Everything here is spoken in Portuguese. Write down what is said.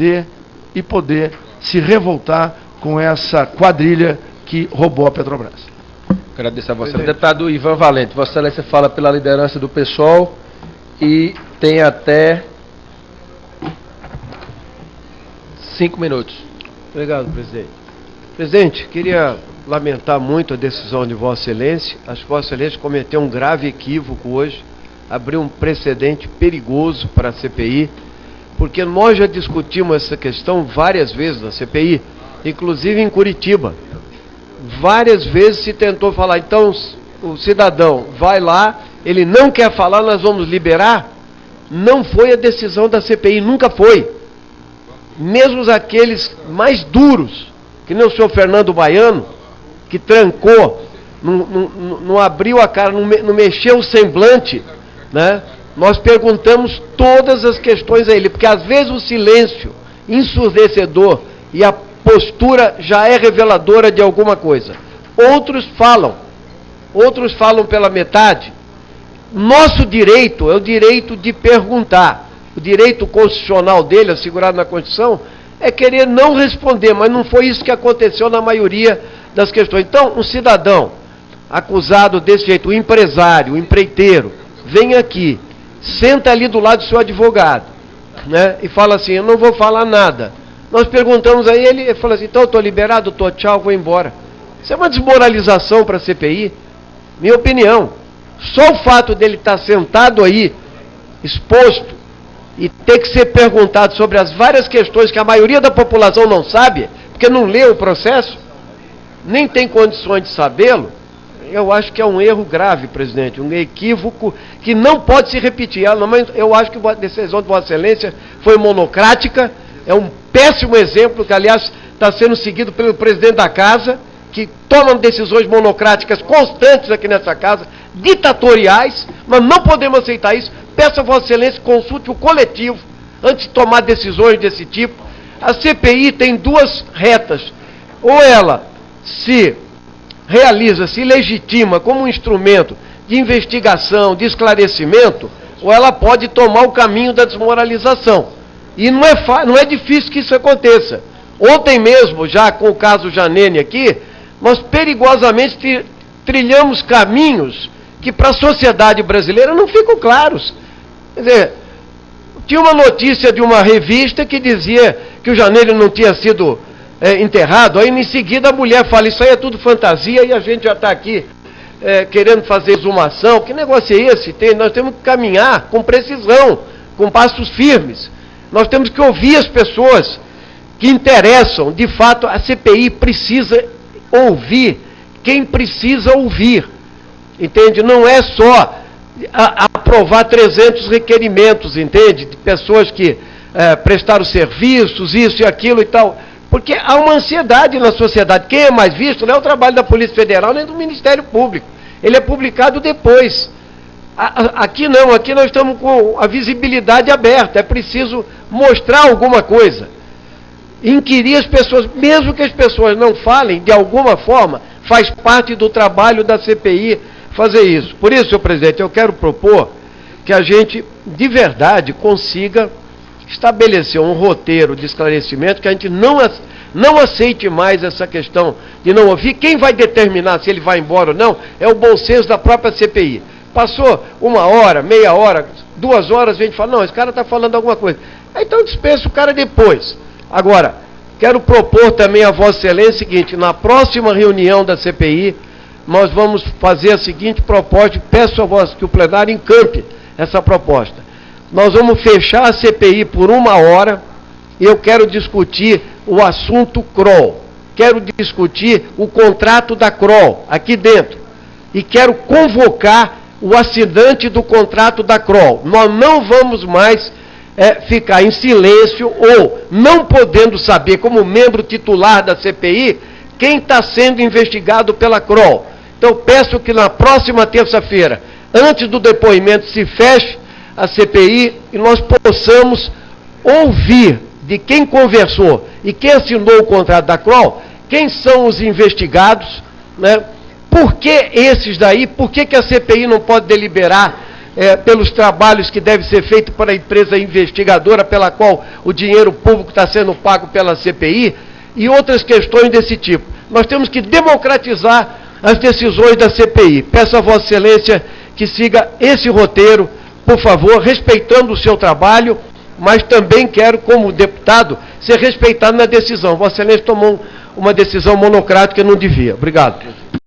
defender e poder se revoltar com essa quadrilha que roubou a Petrobras. Agradeço a Vossa Excelência. Deputado Ivan Valente, Vossa Excelência fala pela liderança do PSOL e tem até 5 minutos. Obrigado, presidente. Presidente, queria lamentar muito a decisão de Vossa Excelência. Acho que Vossa Excelência cometeu um grave equívoco hoje, abriu um precedente perigoso para a CPI, porque nós já discutimos essa questão várias vezes na CPI, inclusive em Curitiba. Várias vezes se tentou falar, então o cidadão vai lá, ele não quer falar, nós vamos liberar. Não foi a decisão da CPI, nunca foi. Mesmo aqueles mais duros, que nem o senhor Fernando Baiano, que trancou, não abriu a cara, não mexeu o semblante, né? Nós perguntamos todas as questões a ele, porque às vezes o silêncio ensurdecedor e a postura já é reveladora de alguma coisa. Outros falam pela metade. Nosso direito é o direito de perguntar. O direito constitucional dele, assegurado na Constituição, é querer não responder, mas não foi isso que aconteceu na maioria das questões. Então, um cidadão acusado desse jeito, o empresário, o empreiteiro, vem aqui, senta ali do lado do seu advogado, né, e fala assim, eu não vou falar nada. Nós perguntamos a ele, ele fala assim, então eu estou liberado, estou, tchau, vou embora. Isso é uma desmoralização para a CPI, minha opinião. Só o fato dele estar sentado aí, exposto, e ter que ser perguntado sobre as várias questões que a maioria da população não sabe, porque não lê o processo, nem tem condições de sabê-lo, eu acho que é um erro grave, presidente, um equívoco que não pode se repetir. Eu acho que a decisão de Vossa Excelência foi monocrática, é um péssimo exemplo, que aliás está sendo seguido pelo presidente da Casa, que toma decisões monocráticas constantes aqui nessa Casa, ditatoriais, nós não podemos aceitar isso. Peço a Vossa Excelência, consulte o coletivo antes de tomar decisões desse tipo. A CPI tem duas retas, ou ela se realiza, se legitima como um instrumento de investigação, de esclarecimento, ou ela pode tomar o caminho da desmoralização. E não é difícil que isso aconteça. Ontem mesmo, já com o caso Janene aqui, nós perigosamente trilhamos caminhos que para a sociedade brasileira não ficam claros. Quer dizer, tinha uma notícia de uma revista que dizia que o Janene não tinha sido enterrado, aí em seguida a mulher fala, isso aí é tudo fantasia, e a gente já está aqui querendo fazer exumação. Que negócio é esse? Nós temos que caminhar com precisão, com passos firmes. Nós temos que ouvir as pessoas que interessam. De fato, a CPI precisa ouvir quem precisa ouvir. Entende? Não é só aprovar 300 requerimentos, entende? De pessoas que prestaram serviços, isso e aquilo e tal. Porque há uma ansiedade na sociedade. Quem é mais visto não é o trabalho da Polícia Federal nem do Ministério Público. Ele é publicado depois. Aqui não, aqui nós estamos com a visibilidade aberta. É preciso mostrar alguma coisa. Inquirir as pessoas, mesmo que as pessoas não falem, de alguma forma, faz parte do trabalho da CPI fazer isso. Por isso, senhor presidente, eu quero propor que a gente, de verdade, consiga estabelecer um roteiro de esclarecimento, que a gente não aceite mais essa questão de não ouvir. Quem vai determinar se ele vai embora ou não é o bom senso da própria CPI. Passou 1 hora, meia hora, 2 horas, a gente fala, não, esse cara está falando alguma coisa. Então dispensa o cara depois. Agora, quero propor também a Vossa Excelência o seguinte, na próxima reunião da CPI, nós vamos fazer a seguinte proposta, e peço a Vossa que o plenário encampe essa proposta. Nós vamos fechar a CPI por 1 hora, e eu quero discutir o assunto Kroll. Quero discutir o contrato da Kroll, aqui dentro. E quero convocar o assinante do contrato da Kroll. Nós não vamos mais ficar em silêncio ou não podendo saber, como membro titular da CPI, quem está sendo investigado pela Kroll. Então, peço que na próxima terça-feira, antes do depoimento, se feche a CPI e nós possamos ouvir de quem conversou e quem assinou o contrato da Kroll, quem são os investigados, né? Por que esses daí? Por que a CPI não pode deliberar pelos trabalhos que deve ser feito para a empresa investigadora pela qual o dinheiro público está sendo pago pela CPI e outras questões desse tipo. Nós temos que democratizar as decisões da CPI. Peço a Vossa Excelência que siga esse roteiro, por favor, respeitando o seu trabalho, mas também quero, como deputado, ser respeitado na decisão. Vossa Excelência tomou uma decisão monocrática e não devia. Obrigado.